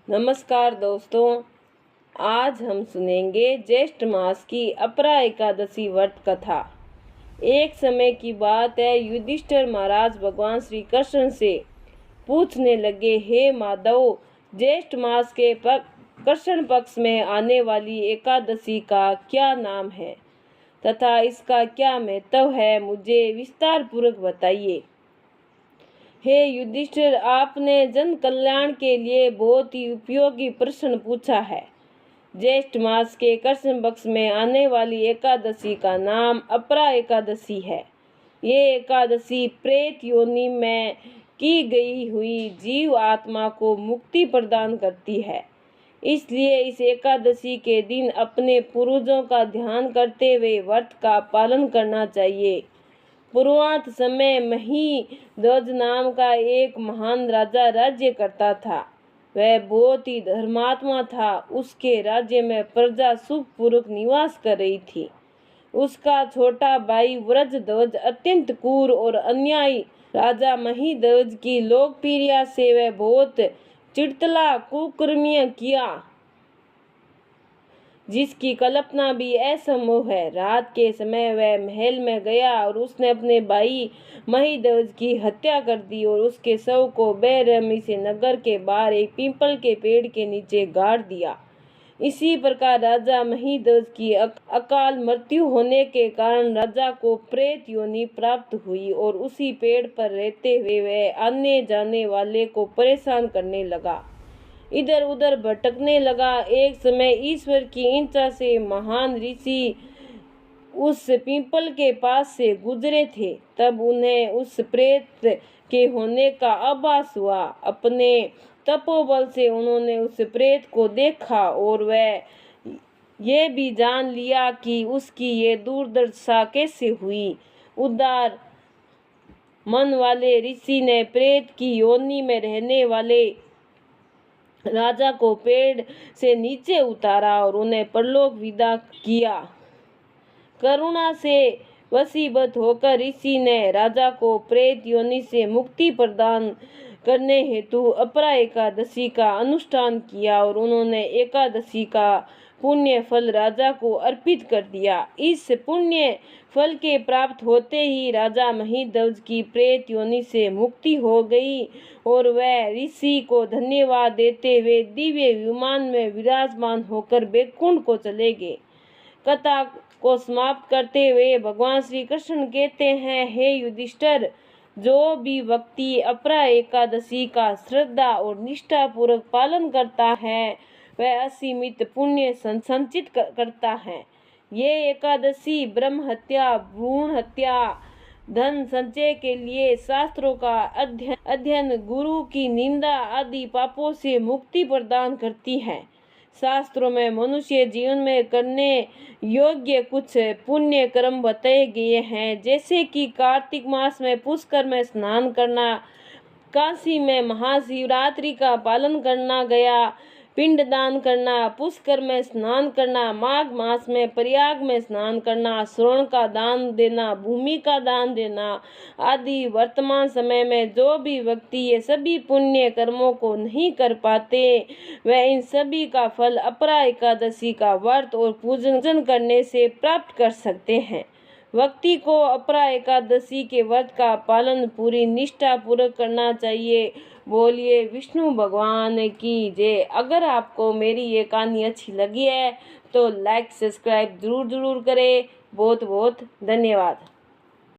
नमस्कार दोस्तों, आज हम सुनेंगे ज्येष्ठ मास की अपरा एकादशी व्रत कथा। एक समय की बात है, युधिष्ठिर महाराज भगवान श्री कृष्ण से पूछने लगे, हे माधव, ज्येष्ठ मास के कृष्ण पक्ष में आने वाली एकादशी का क्या नाम है तथा इसका क्या महत्व है, मुझे विस्तार पूर्वक बताइए। हे युधिष्ठिर, आपने जन कल्याण के लिए बहुत ही उपयोगी प्रश्न पूछा है। ज्येष्ठ मास के कृष्ण पक्ष में आने वाली एकादशी का नाम अपरा एकादशी है। ये एकादशी प्रेत योनि में की गई हुई जीव आत्मा को मुक्ति प्रदान करती है। इसलिए इस एकादशी के दिन अपने पूर्वजों का ध्यान करते हुए व्रत का पालन करना चाहिए। पूर्वांत समय महीध्वज नाम का एक महान राजा राज्य करता था। वह बहुत ही धर्मात्मा था। उसके राज्य में प्रजा सुखपूर्वक निवास कर रही थी। उसका छोटा भाई व्रजध्वज अत्यंत क्रूर और अन्यायी राजा महीध्वज की लोकप्रियता से वह बहुत चिड़तला कुकर्मियां किया, जिसकी कल्पना भी असंभव है। रात के समय वह महल में गया और उसने अपने भाई महीध्वज की हत्या कर दी और उसके शव को बेरहमी से नगर के बाहर एक पीपल के पेड़ के नीचे गाड़ दिया। इसी प्रकार राजा महीध्वज की अकाल मृत्यु होने के कारण राजा को प्रेत योनि प्राप्त हुई और उसी पेड़ पर रहते हुए वह आने जाने वाले को परेशान करने लगा, इधर उधर भटकने लगा। एक समय ईश्वर की इच्छा से महान ऋषि उस पीपल के पास से गुजरे थे। तब उन्हें उस प्रेत के होने का आभास हुआ। अपने तपोबल से उन्होंने उस प्रेत को देखा और वह ये भी जान लिया कि उसकी ये दुर्दशा कैसे हुई। उदार मन वाले ऋषि ने प्रेत की योनि में रहने वाले राजा को पेड़ से नीचे उतारा और उन्हें परलोक विदा किया। करुणा से वशीभूत होकर ऋषि ने राजा को प्रेत योनि से मुक्ति प्रदान करने हेतु अपरा एकादशी का अनुष्ठान किया और उन्होंने एकादशी का पुण्य फल राजा को अर्पित कर दिया। इस पुण्य फल के प्राप्त होते ही राजा महीध्वज की प्रेत योनि से मुक्ति हो गई और वह ऋषि को धन्यवाद देते हुए दिव्य विमान में विराजमान होकर वैकुंठ को चले गए। कथा को समाप्त करते हुए भगवान श्री कृष्ण कहते हैं, हे युधिष्ठिर, जो भी व्यक्ति अपरा एकादशी का श्रद्धा और निष्ठा पूर्वक पालन करता है वह असीमित पुण्य संचित करता है। ये एकादशी ब्रह्म हत्या, भ्रूण हत्या, धन संचय के लिए शास्त्रों का अध्ययन, गुरु की निंदा आदि पापों से मुक्ति प्रदान करती है। शास्त्रों में मनुष्य जीवन में करने योग्य कुछ पुण्य कर्म बताए गए हैं, जैसे कि कार्तिक मास में पुष्कर में स्नान करना, काशी में महाशिवरात्रि का पालन करना, गया पिंडदान करना, पुष्कर में स्नान करना, माघ मास में प्रयाग में स्नान करना, स्वर्ण का दान देना, भूमि का दान देना आदि। वर्तमान समय में जो भी व्यक्ति ये सभी पुण्य कर्मों को नहीं कर पाते वह इन सभी का फल अपरा एकादशी का व्रत और पूजन करने से प्राप्त कर सकते हैं। व्यक्ति को अपरा एकादशी के व्रत का पालन पूरी निष्ठा पूर्वक करना चाहिए। बोलिए विष्णु भगवान की जय। अगर आपको मेरी ये कहानी अच्छी लगी है तो लाइक सब्सक्राइब जरूर करें। बहुत बहुत धन्यवाद।